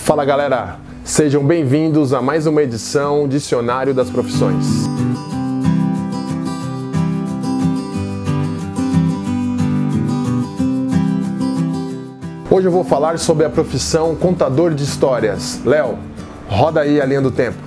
Fala galera, sejam bem-vindos a mais uma edição Dicionário das Profissões. Hoje eu vou falar sobre a profissão contador de histórias. Léo, roda aí a linha do tempo.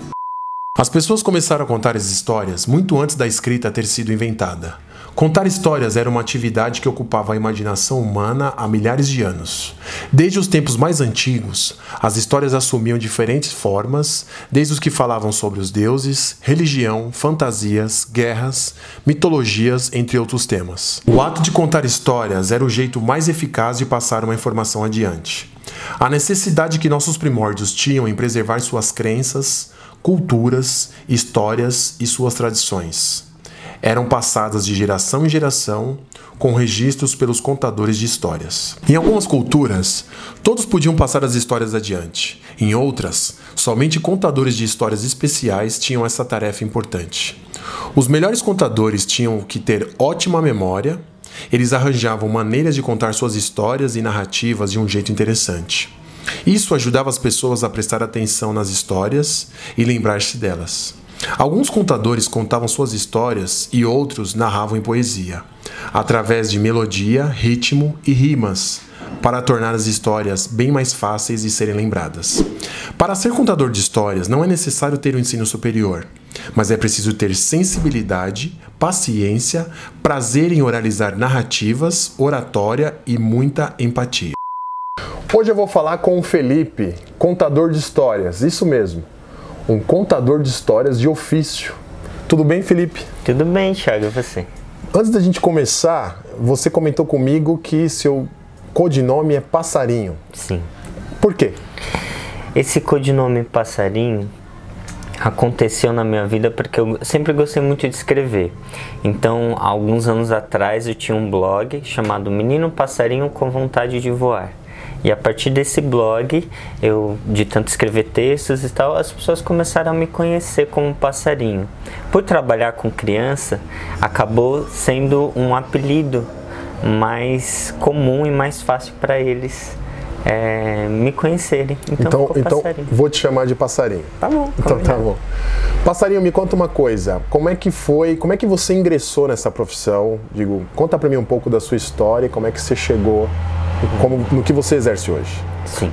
As pessoas começaram a contar as histórias muito antes da escrita ter sido inventada. Contar histórias era uma atividade que ocupava a imaginação humana há milhares de anos. Desde os tempos mais antigos, as histórias assumiam diferentes formas, desde os que falavam sobre os deuses, religião, fantasias, guerras, mitologias, entre outros temas. O ato de contar histórias era o jeito mais eficaz de passar uma informação adiante. A necessidade que nossos primórdios tinham em preservar suas crenças, culturas, histórias e suas tradições eram passadas de geração em geração, com registros pelos contadores de histórias. Em algumas culturas, todos podiam passar as histórias adiante. Em outras, somente contadores de histórias especiais tinham essa tarefa importante. Os melhores contadores tinham que ter ótima memória, eles arranjavam maneiras de contar suas histórias e narrativas de um jeito interessante. Isso ajudava as pessoas a prestar atenção nas histórias e lembrar-se delas. Alguns contadores contavam suas histórias e outros narravam em poesia, através de melodia, ritmo e rimas, para tornar as histórias bem mais fáceis de serem lembradas. Para ser contador de histórias não é necessário ter um ensino superior, mas é preciso ter sensibilidade, paciência, prazer em oralizar narrativas, oratória e muita empatia. Hoje eu vou falar com o Felipe, contador de histórias, isso mesmo. Um contador de histórias de ofício. Tudo bem, Felipe? Tudo bem, Thiago, e você? Antes da gente começar, você comentou comigo que seu codinome é Passarinho. Sim. Por quê? Esse codinome Passarinho aconteceu na minha vida porque eu sempre gostei muito de escrever. Então, há alguns anos atrás, eu tinha um blog chamado Menino Passarinho com Vontade de Voar. E a partir desse blog, de tanto escrever textos e tal, as pessoas começaram a me conhecer como Passarinho. Por trabalhar com criança, acabou sendo um apelido mais comum e mais fácil para eles me conhecerem. Então vou te chamar de Passarinho. Tá bom. Então tá bom. Passarinho, me conta uma coisa. Como é que você ingressou nessa profissão? Conta para mim um pouco da sua história, como é que você chegou no que você exerce hoje. Sim.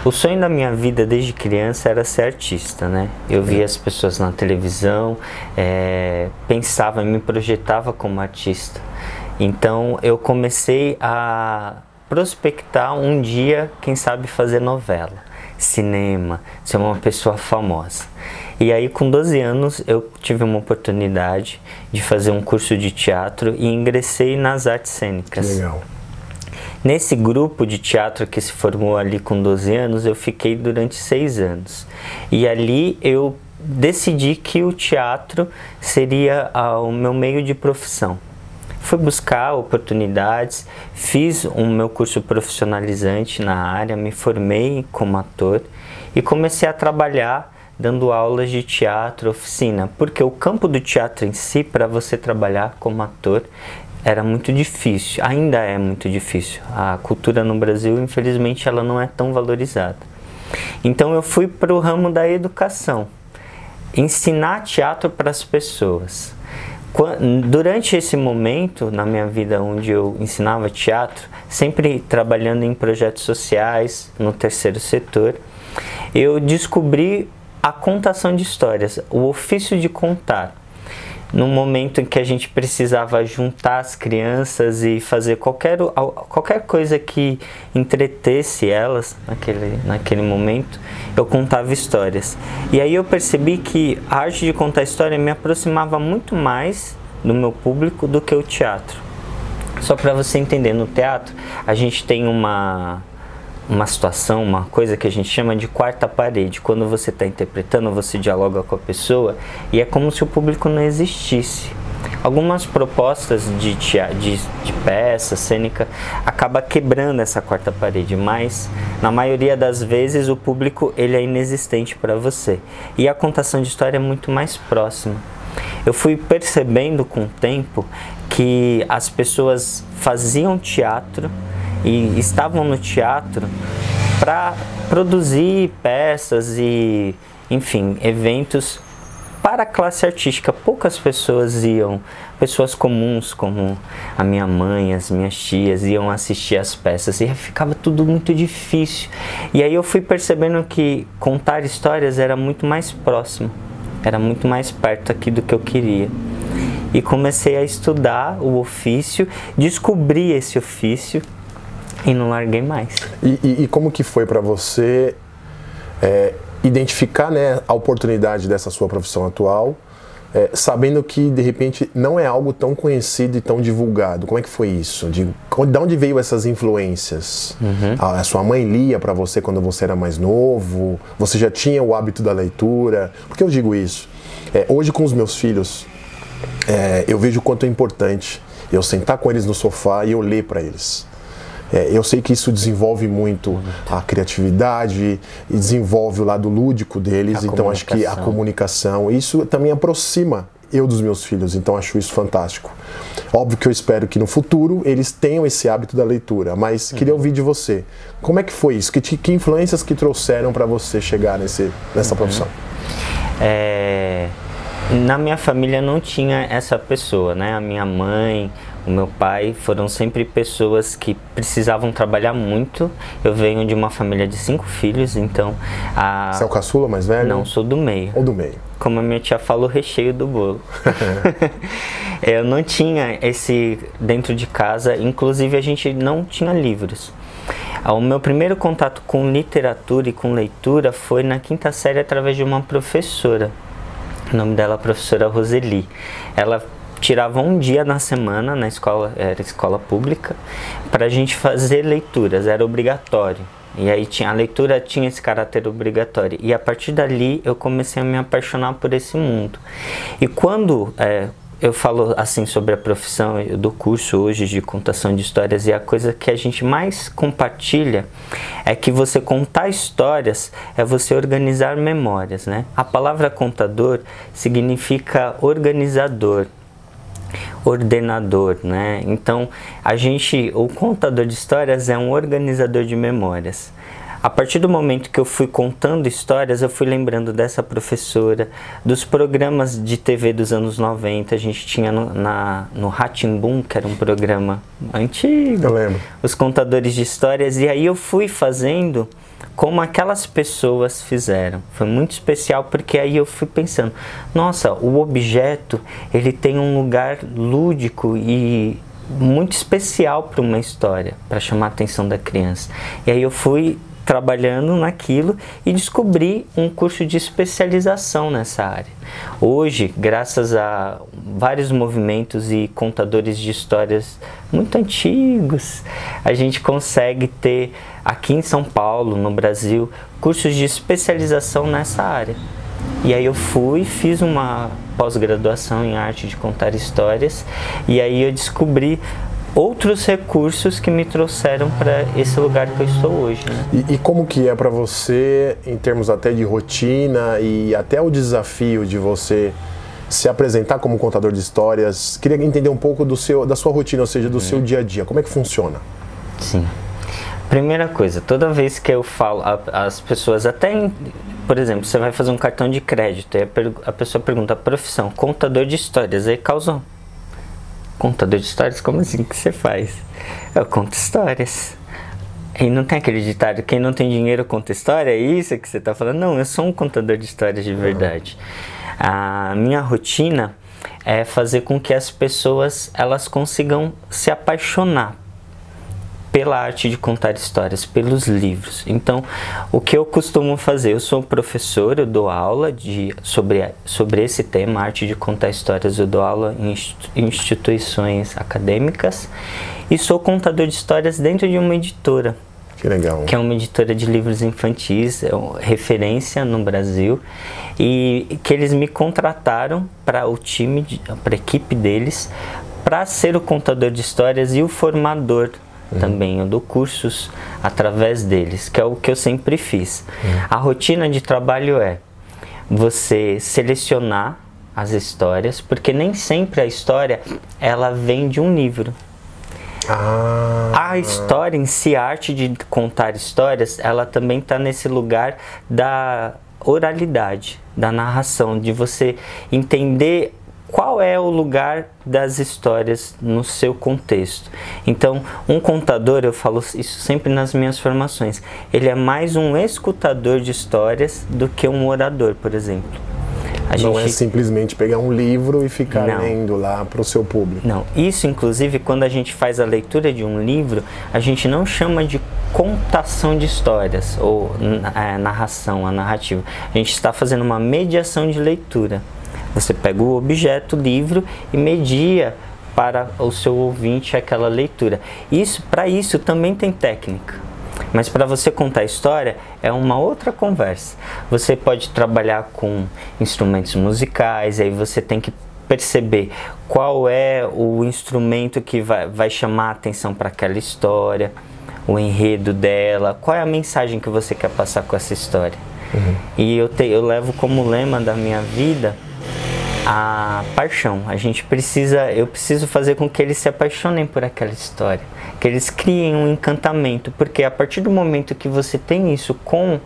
O sonho da minha vida desde criança era ser artista, né? Eu via as pessoas na televisão, pensava, me projetava como artista. Então eu comecei a prospectar um dia, quem sabe, fazer novela, cinema, ser uma pessoa famosa. E aí com 12 anos eu tive uma oportunidade de fazer um curso de teatro e ingressei nas artes cênicas. Legal. Nesse grupo de teatro que se formou ali com 12 anos, eu fiquei durante 6 anos. E ali eu decidi que o teatro seria o meu meio de profissão. Fui buscar oportunidades, fiz o meu curso profissionalizante na área, me formei como ator e comecei a trabalhar dando aulas de teatro, oficina. Porque o campo do teatro em si, para você trabalhar como ator, era muito difícil, ainda é muito difícil. A cultura no Brasil, infelizmente, ela não é tão valorizada. Então eu fui para o ramo da educação, ensinar teatro para as pessoas. Durante esse momento, na minha vida onde eu ensinava teatro, sempre trabalhando em projetos sociais, no terceiro setor, eu descobri a contação de histórias, o ofício de contar. No momento em que a gente precisava juntar as crianças e fazer qualquer coisa que entretesse elas naquele momento, eu contava histórias. E aí eu percebi que a arte de contar história me aproximava muito mais do meu público do que o teatro. Só para você entender, no teatro a gente tem uma situação, uma coisa que a gente chama de quarta parede. Quando você está interpretando, você dialoga com a pessoa e é como se o público não existisse. Algumas propostas de peça cênica acaba quebrando essa quarta parede, mas na maioria das vezes o público ele é inexistente para você. E a contação de história é muito mais próxima. Eu fui percebendo com o tempo que as pessoas faziam teatro e estavam no teatro para produzir peças e, enfim, eventos para a classe artística. Poucas pessoas iam, pessoas comuns como a minha mãe, as minhas tias, iam assistir as peças e ficava tudo muito difícil. E aí eu fui percebendo que contar histórias era muito mais próximo, era muito mais perto aqui do que eu queria. E comecei a estudar o ofício, descobri esse ofício e não larguei mais. E como que foi para você identificar, né, a oportunidade dessa sua profissão atual, sabendo que de repente não é algo tão conhecido e tão divulgado? Como é que foi isso? De onde veio essas influências? A sua mãe lia para você quando você era mais novo? Você já tinha o hábito da leitura? Por que eu digo isso? Hoje com os meus filhos, eu vejo o quanto é importante eu sentar com eles no sofá e eu ler para eles. Eu sei que isso desenvolve muito a criatividade e desenvolve o lado lúdico deles, então acho que a comunicação, isso também aproxima eu dos meus filhos, então acho isso fantástico. Óbvio que eu espero que no futuro eles tenham esse hábito da leitura, mas queria ouvir de você, como é que foi isso? Que influências que trouxeram para você chegar nessa profissão? Na minha família não tinha essa pessoa, né? A minha mãe, o meu pai foram sempre pessoas que precisavam trabalhar muito. Eu venho de uma família de 5 filhos, então... Você é o caçula, mais velho? Não, sou do meio. Ou do meio. Como a minha tia fala, o recheio do bolo. Eu não tinha esse dentro de casa, inclusive a gente não tinha livros. O meu primeiro contato com literatura e com leitura foi na 5ª série através de uma professora. O nome dela é a professora Roseli. Ela tirava um dia na semana na escola, era escola pública, para a gente fazer leituras, era obrigatório. E aí a leitura tinha esse caráter obrigatório. E a partir dali eu comecei a me apaixonar por esse mundo. E quando eu falo assim sobre a profissão, eu dou curso hoje de contação de histórias, e a coisa que a gente mais compartilha é que você contar histórias é você organizar memórias, né? A palavra contador significa organizador, ordenador, né? Então, o contador de histórias é um organizador de memórias. A partir do momento que eu fui contando histórias, eu fui lembrando dessa professora, dos programas de TV dos anos 90, a gente tinha no Rá-Tim-Bum, que era um programa antigo, eu lembro. Os contadores de histórias, e aí eu fui fazendo como aquelas pessoas fizeram. Foi muito especial porque aí eu fui pensando, nossa, o objeto, ele tem um lugar lúdico e muito especial para uma história, para chamar a atenção da criança. E aí eu fui trabalhando naquilo e descobri um curso de especialização nessa área. Hoje, graças a vários movimentos e contadores de histórias muito antigos, a gente consegue ter aqui em São Paulo, no Brasil, cursos de especialização nessa área. E aí eu fiz uma pós-graduação em arte de contar histórias, e aí eu descobri outros recursos que me trouxeram para esse lugar que eu estou hoje, né? E como que é para você, em termos até de rotina e até o desafio de você se apresentar como contador de histórias? Queria entender um pouco da sua rotina, ou seja, do seu dia a dia. Como é que funciona? Sim. Primeira coisa, toda vez que eu falo, as pessoas até... Por exemplo, você vai fazer um cartão de crédito e a pessoa pergunta a profissão, contador de histórias, aí causa contador de histórias? Como assim que você faz? Eu conto histórias. E não tem aquele ditado, quem não tem dinheiro conta história? É isso que você está falando? Não, eu sou um contador de histórias de verdade. A minha rotina é fazer com que as pessoas elas consigam se apaixonar pela arte de contar histórias, pelos livros. Então, o que eu costumo fazer? Eu sou professor, eu dou aula sobre esse tema, arte de contar histórias, eu dou aula em instituições acadêmicas e sou contador de histórias dentro de uma editora. Que legal. Que é uma editora de livros infantis, é uma referência no Brasil, e que eles me contrataram para o time, para a equipe deles, para ser o contador de histórias e o formador. Também eu dou cursos através deles, que é o que eu sempre fiz. A rotina de trabalho é você selecionar as histórias, porque nem sempre a história ela vem de um livro. A história em si, a arte de contar histórias, ela também está nesse lugar da oralidade, da narração, de você entender qual é o lugar das histórias no seu contexto. Então, um contador, eu falo isso sempre nas minhas formações, ele é mais um escutador de histórias do que um orador, por exemplo. Não é simplesmente pegar um livro e ficar lendo lá para o seu público. Não, isso inclusive quando a gente faz a leitura de um livro, a gente não chama de contação de histórias ou narração, a narrativa. A gente está fazendo uma mediação de leitura. Você pega o objeto, livro, e media para o seu ouvinte aquela leitura. Para isso também tem técnica. Mas para você contar a história é uma outra conversa. Você pode trabalhar com instrumentos musicais, aí você tem que perceber qual é o instrumento que vai chamar a atenção para aquela história, o enredo dela, qual é a mensagem que você quer passar com essa história. E eu levo como lema da minha vida a paixão. Eu preciso fazer com que eles se apaixonem por aquela história, que eles criem um encantamento, porque a partir do momento que você tem isso com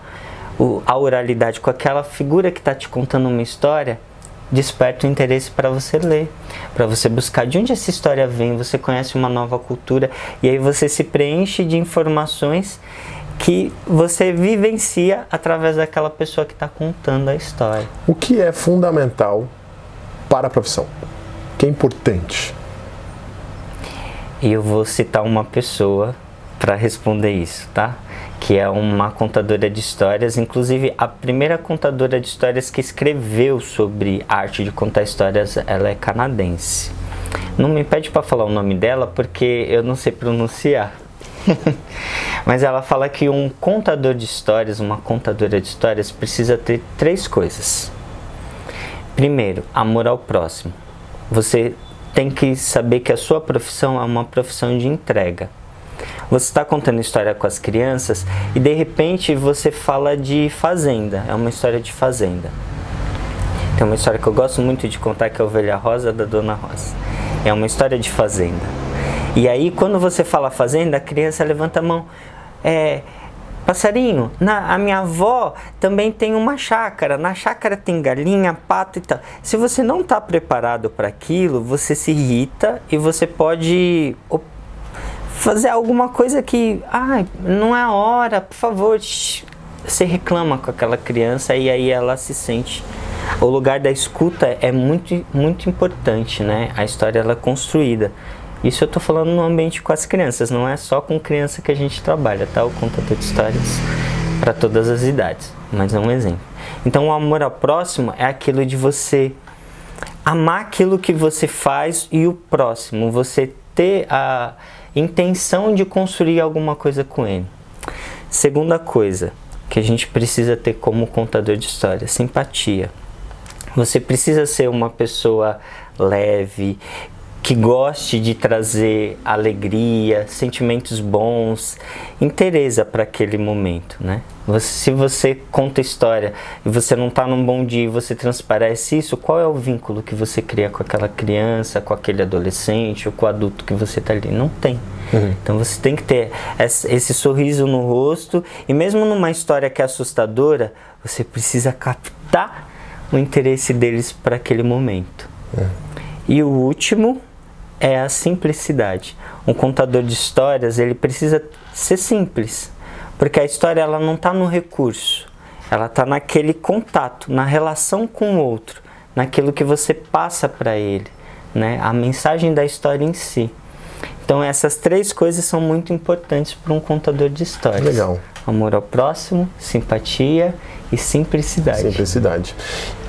a oralidade, com aquela figura que está te contando uma história, desperta o interesse para você ler, para você buscar de onde essa história vem, você conhece uma nova cultura, e aí você se preenche de informações que você vivencia através daquela pessoa que está contando a história. O que é fundamental para a profissão? O que é importante? E eu vou citar uma pessoa para responder isso, tá? Que é uma contadora de histórias, inclusive a primeira contadora de histórias que escreveu sobre a arte de contar histórias, ela é canadense. Não me pede para falar o nome dela porque eu não sei pronunciar. Mas ela fala que um contador de histórias, uma contadora de histórias precisa ter 3 coisas. Primeiro, amor ao próximo. Você tem que saber que a sua profissão é uma profissão de entrega. Você está contando história com as crianças e de repente você fala de fazenda, é uma história de fazenda. Tem uma história que eu gosto muito de contar, que é a Ovelha Rosa, da Dona Rosa. É uma história de fazenda. E aí quando você fala fazenda, a criança levanta a mão. Passarinho, a minha avó também tem uma chácara, na chácara tem galinha, pato e tal. Se você não está preparado para aquilo, você se irrita e você pode fazer alguma coisa que, não é a hora, por favor, você reclama com aquela criança e aí ela se sente. O lugar da escuta é muito, muito importante, né? A história ela é construída. Isso eu estou falando no ambiente com as crianças, não é só com criança que a gente trabalha, tá? O contador de histórias para todas as idades, mas é um exemplo. Então o amor ao próximo é aquilo de você amar aquilo que você faz e o próximo, você ter a intenção de construir alguma coisa com ele. Segunda coisa que a gente precisa ter como contador de histórias, simpatia. Você precisa ser uma pessoa leve, que goste de trazer alegria, sentimentos bons, interesse para aquele momento, né? Se você conta história e você não está num bom dia e você transparece isso, qual é o vínculo que você cria com aquela criança, com aquele adolescente ou com o adulto que você está ali? Não tem. Então você tem que ter esse sorriso no rosto e mesmo numa história que é assustadora, você precisa captar o interesse deles para aquele momento. E o último é a simplicidade. Um contador de histórias, ele precisa ser simples, porque a história ela não está no recurso, ela está naquele contato, na relação com o outro, naquilo que você passa para ele, né? A mensagem da história em si. Então essas 3 coisas são muito importantes para um contador de histórias. Legal. Amor ao próximo, simpatia e simplicidade. Simplicidade.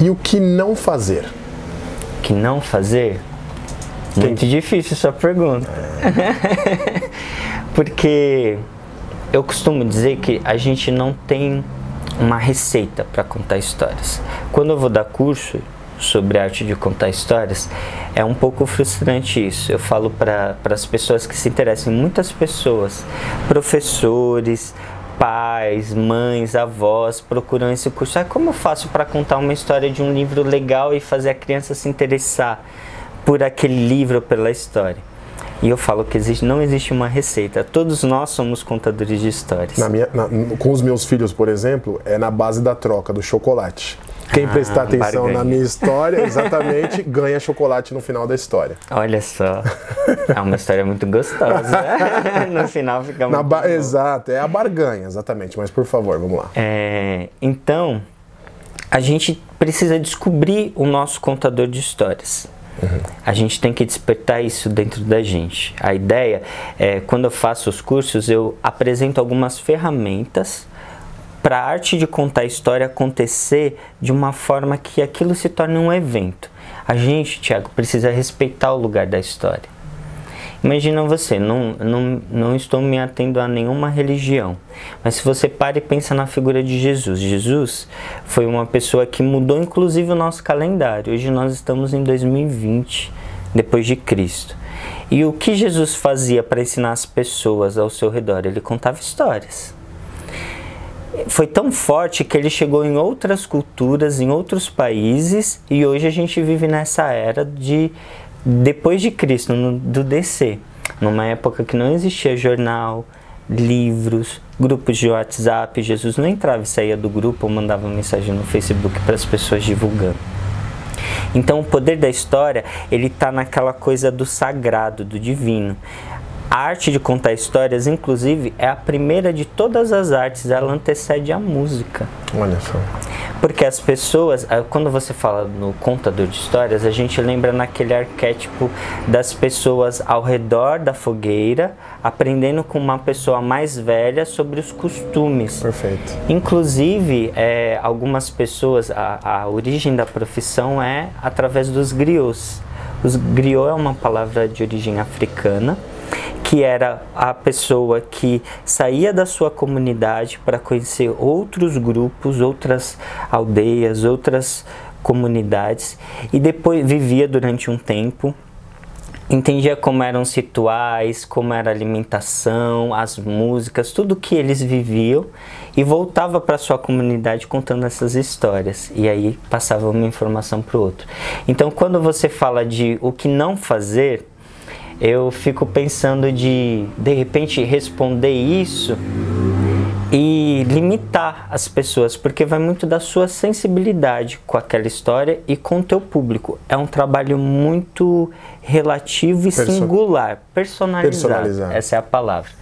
E o que não fazer? O que não fazer? Muito difícil sua pergunta. Porque eu costumo dizer que a gente não tem uma receita para contar histórias. Quando eu vou dar curso sobre a arte de contar histórias, é um pouco frustrante isso. Eu falo para as pessoas que se interessam, muitas pessoas, professores, pais, mães, avós procuram esse curso. Como eu faço para contar uma história de um livro legal e fazer a criança se interessar por aquele livro, pela história? E eu falo que não existe uma receita. Todos nós somos contadores de histórias. Com os meus filhos, por exemplo, é na base da troca do chocolate. Quem prestar atenção na minha história, exatamente, ganha chocolate no final da história. Olha só. É uma história muito gostosa. No final fica muito bom. Exato, é a barganha, exatamente. Mas, por favor, vamos lá. Então, a gente precisa descobrir o nosso contador de histórias. A gente tem que despertar isso dentro da gente. A ideia é, quando eu faço os cursos, eu apresento algumas ferramentas para a arte de contar a história acontecer de uma forma que aquilo se torne um evento. A gente, Tiago, precisa respeitar o lugar da história. Imagina você, não estou me atendo a nenhuma religião, mas se você para e pensa na figura de Jesus. Jesus foi uma pessoa que mudou inclusive o nosso calendário. Hoje nós estamos em 2020, depois de Cristo. E o que Jesus fazia para ensinar as pessoas ao seu redor? Ele contava histórias. Foi tão forte que ele chegou em outras culturas, em outros países, e hoje a gente vive nessa era de depois de Cristo, do DC, numa época que não existia jornal, livros, grupos de WhatsApp. Jesus não entrava e saía do grupo ou mandava mensagem no Facebook para as pessoas divulgando. Então o poder da história, ele está naquela coisa do sagrado, do divino. A arte de contar histórias, inclusive, é a primeira de todas as artes, ela antecede a música. Olha só. Porque as pessoas, quando você fala no contador de histórias, a gente lembra naquele arquétipo das pessoas ao redor da fogueira, aprendendo com uma pessoa mais velha sobre os costumes. Perfeito. Inclusive, algumas pessoas, a origem da profissão é através dos griots. Os griots é uma palavra de origem africana, que era a pessoa que saía da sua comunidade para conhecer outros grupos, outras aldeias, outras comunidades, e depois vivia durante um tempo, entendia como eram os rituais, como era a alimentação, as músicas, tudo que eles viviam, e voltava para sua comunidade contando essas histórias, e aí passava uma informação para o outro. Então, quando você fala de o que não fazer, eu fico pensando de repente, responder isso e limitar as pessoas, porque vai muito da sua sensibilidade com aquela história e com o teu público. É um trabalho muito relativo e singular, personalizado. Essa é a palavra.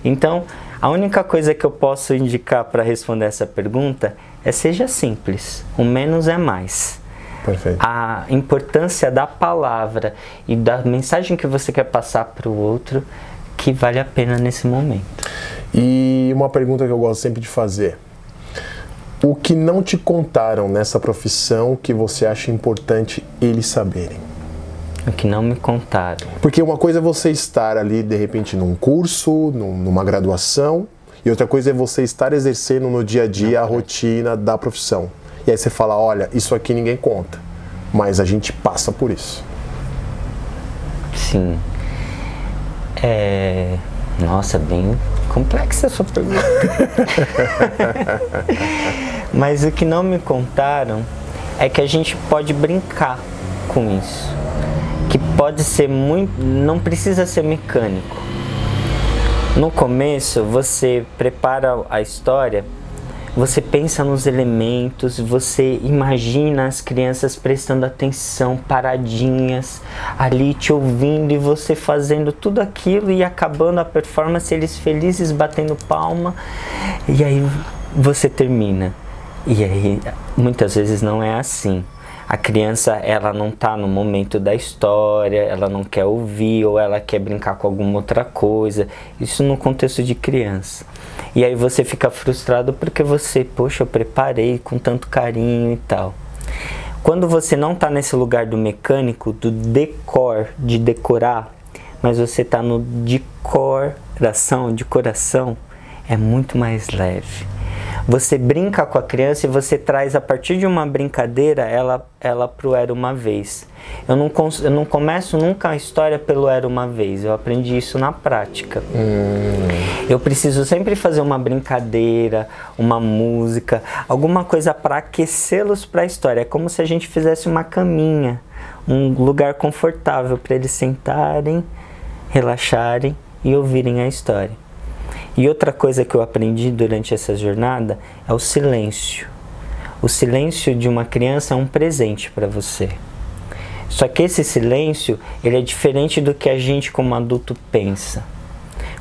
Então, a única coisa que eu posso indicar para responder essa pergunta é: seja simples, o menos é mais. Perfeito. A importância da palavra e da mensagem que você quer passar para o outro, que vale a pena nesse momento. E uma pergunta que eu gosto sempre de fazer: o que não te contaram nessa profissão que você acha importante eles saberem? O que não me contaram. Porque uma coisa é você estar ali, de repente, num curso, numa graduação, e outra coisa é você estar exercendo no dia a dia a rotina da profissão. E aí você fala: olha, isso aqui ninguém conta, mas a gente passa por isso. Sim. Nossa, bem complexa a sua pergunta. Mas o que não me contaram é que a gente pode brincar com isso. Que pode ser muito... não precisa ser mecânico. No começo, você prepara a história, você pensa nos elementos, você imagina as crianças prestando atenção, paradinhas, ali te ouvindo, e você fazendo tudo aquilo e acabando a performance, eles felizes batendo palma, e aí você termina. E aí, muitas vezes não é assim. A criança, ela não está no momento da história, ela não quer ouvir, ou ela quer brincar com alguma outra coisa. Isso no contexto de criança. E aí você fica frustrado porque você, poxa, eu preparei com tanto carinho e tal. Quando você não está nesse lugar do mecânico, do decor, de decorar, mas você está no de coração, é muito mais leve. Você brinca com a criança e você traz, a partir de uma brincadeira, ela pro Era Uma Vez. Eu não começo nunca a história pelo Era Uma Vez, eu aprendi isso na prática. Eu preciso sempre fazer uma brincadeira, uma música, alguma coisa para aquecê-los para a história. É como se a gente fizesse uma caminha, um lugar confortável para eles sentarem relaxarem e ouvirem a história. E outra coisa que eu aprendi durante essa jornada é o silêncio. O silêncio de uma criança é um presente para você. Só que esse silêncio, ele é diferente do que a gente como adulto pensa.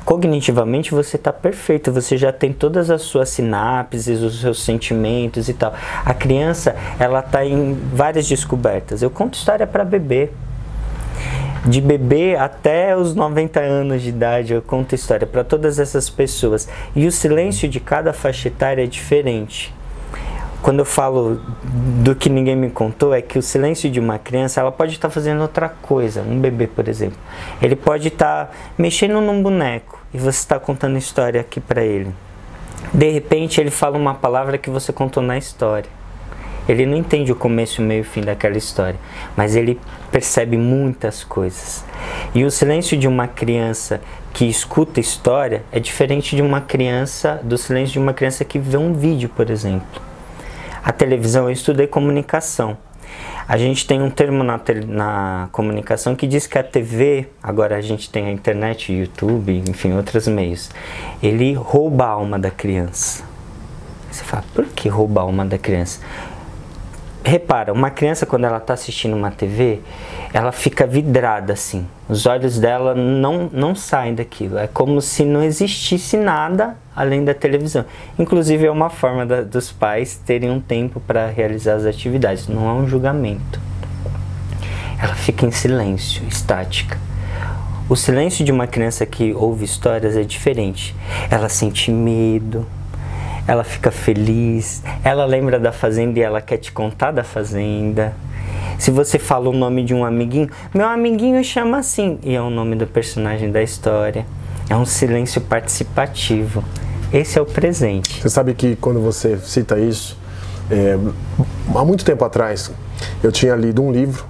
Cognitivamente você está perfeito, você já tem todas as suas sinapses, os seus sentimentos e tal. A criança, ela está em várias descobertas. Eu conto história para bebê. De bebê até os 90 anos de idade, eu conto história para todas essas pessoas. E o silêncio de cada faixa etária é diferente. Quando eu falo do que ninguém me contou, é que o silêncio de uma criança, ela pode estar fazendo outra coisa. Um bebê, por exemplo, ele pode estar mexendo num boneco e você está contando história aqui para ele. De repente ele fala uma palavra que você contou na história. Ele não entende o começo, o meio e o fim daquela história, mas ele percebe muitas coisas. E o silêncio de uma criança que escuta história é diferente de uma criança, do silêncio de uma criança que vê um vídeo, por exemplo. A televisão, eu estudei comunicação. A gente tem um termo na comunicação que diz que a TV, agora a gente tem a internet, YouTube, enfim, outros meios, ele rouba a alma da criança. Você fala, por que rouba a alma da criança? Repara, uma criança quando ela está assistindo uma TV, ela fica vidrada assim. Os olhos dela não saem daquilo. É como se não existisse nada além da televisão. Inclusive é uma forma dos pais terem um tempo para realizar as atividades. Não é um julgamento. Ela fica em silêncio, estática. O silêncio de uma criança que ouve histórias é diferente. Ela sente medo. Ela fica feliz, ela lembra da fazenda e ela quer te contar da fazenda. Se você fala o nome de um amiguinho, meu amiguinho chama assim, e é o nome do personagem da história. É um silêncio participativo. Esse é o presente. Você sabe que quando você cita isso, há muito tempo atrás, eu tinha lido um livro,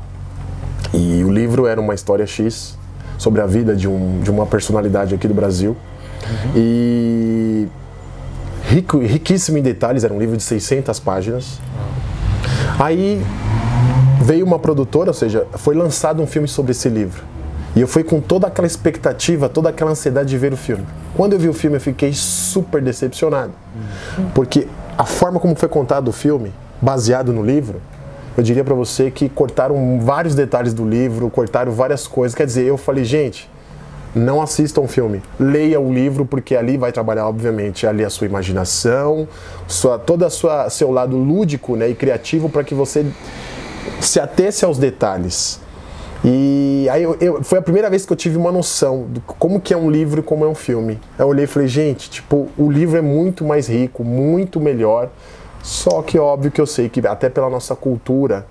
e o livro era uma história X, sobre a vida de uma personalidade aqui do Brasil. E riquíssimo em detalhes, era um livro de 600 páginas. Aí veio uma produtora, ou seja, foi lançado um filme sobre esse livro. E eu fui com toda aquela expectativa, toda aquela ansiedade de ver o filme. Quando eu vi o filme, eu fiquei super decepcionado. Porque a forma como foi contado o filme, baseado no livro, eu diria pra você que cortaram vários detalhes do livro, cortaram várias coisas. Quer dizer, eu falei, gente, não assista um filme, leia o livro, porque ali vai trabalhar, obviamente, ali a sua imaginação, todo seu lado lúdico, né, e criativo, para que você se atesse aos detalhes. E aí foi a primeira vez que eu tive uma noção de como que é um livro e como é um filme. Aí eu olhei e falei, gente, tipo, o livro é muito mais rico, muito melhor, só que óbvio que eu sei que até pela nossa cultura,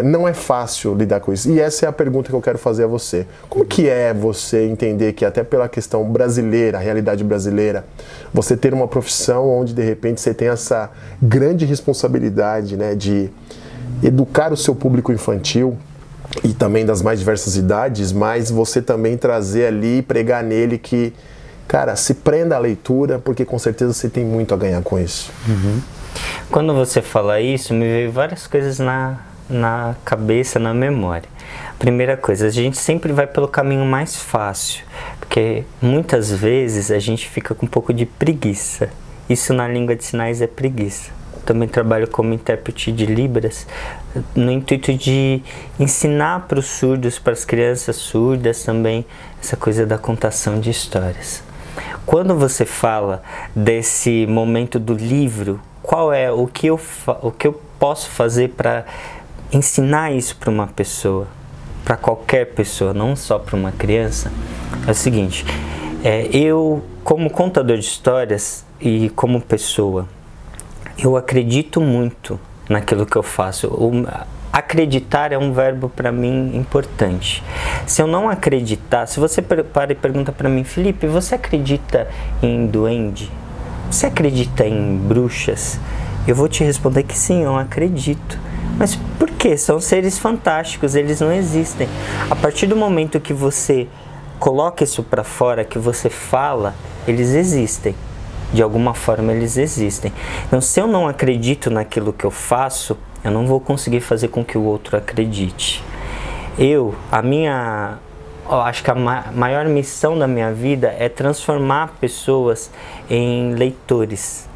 não é fácil lidar com isso. E essa é a pergunta que eu quero fazer a você. Como que é você entender que até pela questão brasileira, a realidade brasileira, você ter uma profissão onde de repente você tem essa grande responsabilidade, né, de educar o seu público infantil e também das mais diversas idades, mas você também trazer ali, pregar nele que, cara, se prenda à leitura, porque com certeza você tem muito a ganhar com isso. Quando você fala isso, me veio várias coisas na cabeça, na memória. Primeira coisa, a gente sempre vai pelo caminho mais fácil, porque muitas vezes a gente fica com um pouco de preguiça. Isso na língua de sinais é preguiça. Também trabalho como intérprete de Libras, no intuito de ensinar para os surdos, para as crianças surdas também, essa coisa da contação de histórias. Quando você fala desse momento do livro, qual é o que eu posso fazer para ensinar isso para uma pessoa, para qualquer pessoa, não só para uma criança? É o seguinte, eu como contador de histórias e como pessoa, eu acredito muito naquilo que eu faço. Acreditar é um verbo para mim importante. Se eu não acreditar, se você para e pergunta para mim, Felipe, você acredita em duende? Você acredita em bruxas? Eu vou te responder que sim, eu acredito. Mas por quê? São seres fantásticos, eles não existem. A partir do momento que você coloca isso para fora, que você fala, eles existem. De alguma forma eles existem. Então, se eu não acredito naquilo que eu faço, eu não vou conseguir fazer com que o outro acredite. A minha eu acho que a maior missão da minha vida é transformar pessoas em leitores.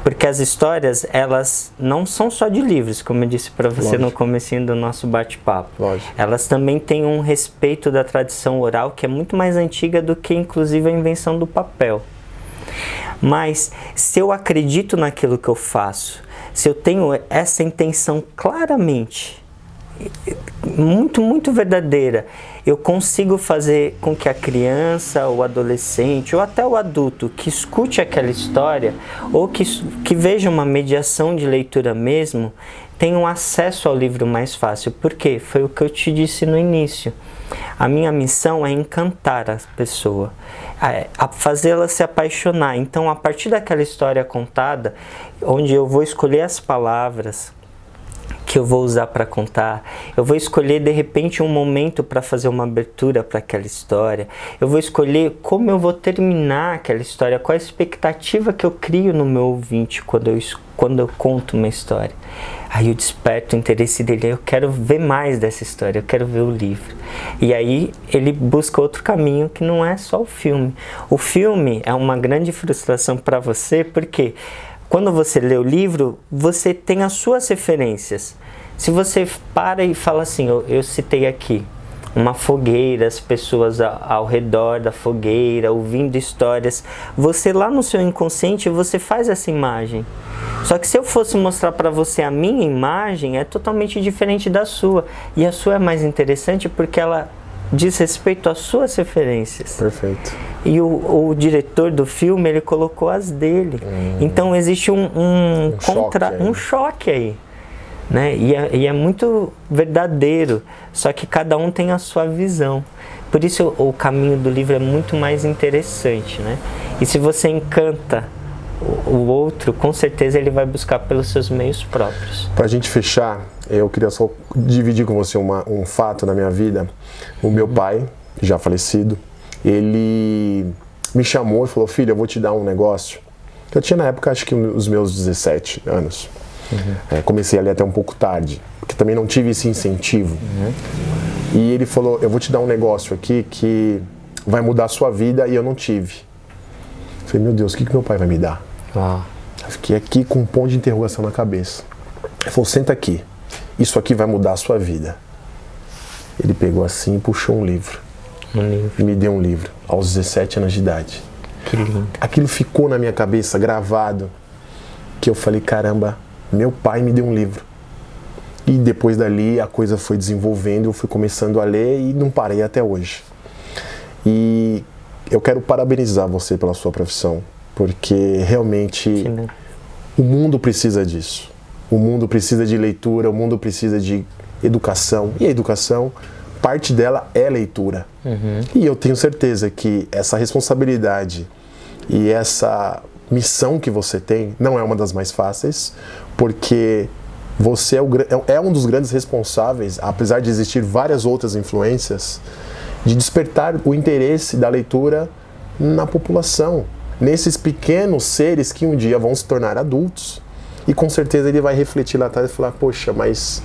Porque as histórias, elas não são só de livros, como eu disse para você no comecinho do nosso bate-papo. Elas também têm um respeito da tradição oral que é muito mais antiga do que, inclusive, a invenção do papel. Mas, se eu acredito naquilo que eu faço, se eu tenho essa intenção claramente, muito verdadeira, eu consigo fazer com que a criança, o adolescente ou até o adulto que escute aquela história ou que veja uma mediação de leitura mesmo, tenha um acesso ao livro mais fácil. Por quê? Foi o que eu te disse no início. A minha missão é encantar a pessoa, fazê-la se apaixonar. Então, a partir daquela história contada, onde eu vou escolher as palavras que eu vou usar para contar, eu vou escolher de repente um momento para fazer uma abertura para aquela história, eu vou escolher como eu vou terminar aquela história, qual a expectativa que eu crio no meu ouvinte quando eu conto uma história. Aí eu desperto o interesse dele, eu quero ver mais dessa história, eu quero ver o livro. E aí ele busca outro caminho que não é só o filme. O filme é uma grande frustração para você, porque quando você lê o livro, você tem as suas referências. Se você para e fala assim, eu citei aqui, uma fogueira, as pessoas ao redor da fogueira, ouvindo histórias, você lá no seu inconsciente, você faz essa imagem. Só que se eu fosse mostrar para você a minha imagem, é totalmente diferente da sua. E a sua é mais interessante porque ela diz respeito às suas referências. Perfeito. E o diretor do filme, ele colocou as dele. Então existe um choque aí. Né? E é muito verdadeiro, só que cada um tem a sua visão. Por isso o caminho do livro é muito mais interessante, né? E se você encanta o outro, com certeza ele vai buscar pelos seus meios próprios. Pra gente fechar, eu queria só dividir com você um fato na minha vida. O meu pai, já falecido, ele me chamou e falou: filho, eu vou te dar um negócio. Eu tinha na época, acho que os meus 17 anos. Comecei a ler até um pouco tarde, porque também não tive esse incentivo. E ele falou: eu vou te dar um negócio aqui que vai mudar a sua vida, e eu não tive. Eu falei: meu Deus, o que meu pai vai me dar? Eu fiquei aqui com um ponto de interrogação na cabeça. Ele falou: senta aqui, isso aqui vai mudar a sua vida. Ele pegou assim e puxou um livro. E me deu um livro, aos 17 anos de idade. Que lindo. Aquilo ficou na minha cabeça, gravado, que eu falei: caramba, meu pai me deu um livro. E depois dali a coisa foi desenvolvendo, eu fui começando a ler e não parei até hoje. E eu quero parabenizar você pela sua profissão, porque realmente o mundo precisa disso. O mundo precisa de leitura, o mundo precisa de educação. E a educação, parte dela é leitura. E eu tenho certeza que essa responsabilidade e essa missão que você tem não é uma das mais fáceis, porque você é um dos grandes responsáveis, apesar de existir várias outras influências, de despertar o interesse da leitura na população, nesses pequenos seres que um dia vão se tornar adultos. E com certeza ele vai refletir lá atrás e falar: poxa, mas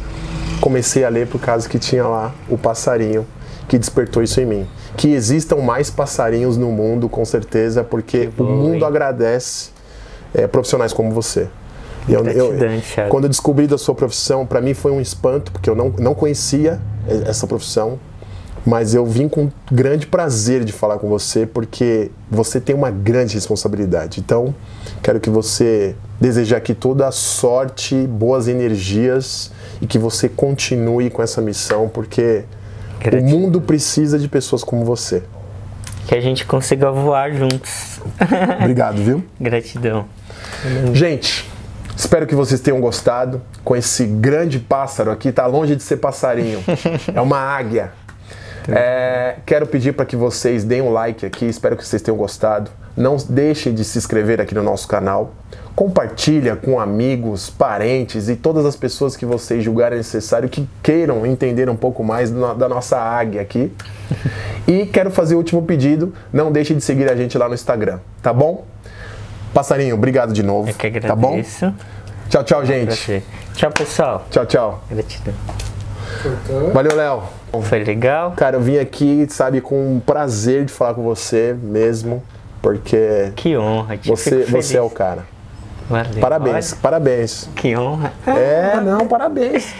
comecei a ler por causa que tinha lá o passarinho que despertou isso em mim. Que existam mais passarinhos no mundo, com certeza, porque o mundo agradece profissionais como você. Quando eu descobri da sua profissão, para mim foi um espanto, porque eu não conhecia essa profissão, mas eu vim com grande prazer de falar com você, porque você tem uma grande responsabilidade. Então, quero que você deseje aqui toda a sorte, boas energias, e que você continue com essa missão, porque o mundo precisa de pessoas como você. Que a gente consiga voar juntos. Obrigado, viu? Gratidão. Gente, espero que vocês tenham gostado com esse grande pássaro aqui. Tá longe de ser passarinho, é uma águia. Quero pedir para que vocês deem um like aqui, espero que vocês tenham gostado. Não deixem de se inscrever aqui no nosso canal. Compartilha com amigos, parentes e todas as pessoas que vocês julgarem necessário, que queiram entender um pouco mais da nossa águia aqui. E quero fazer o último pedido: não deixe de seguir a gente lá no Instagram, tá bom? Passarinho, obrigado de novo. Eu que agradeço. Tá bom? Tchau, tchau, gente. Tchau, pessoal. Tchau, tchau. Gratidão. Valeu, Léo. Foi legal? Cara, eu vim aqui, sabe, com prazer de falar com você mesmo, porque Que honra, você é o cara. Valeu. Parabéns, Olha, parabéns. que honra. Não, parabéns.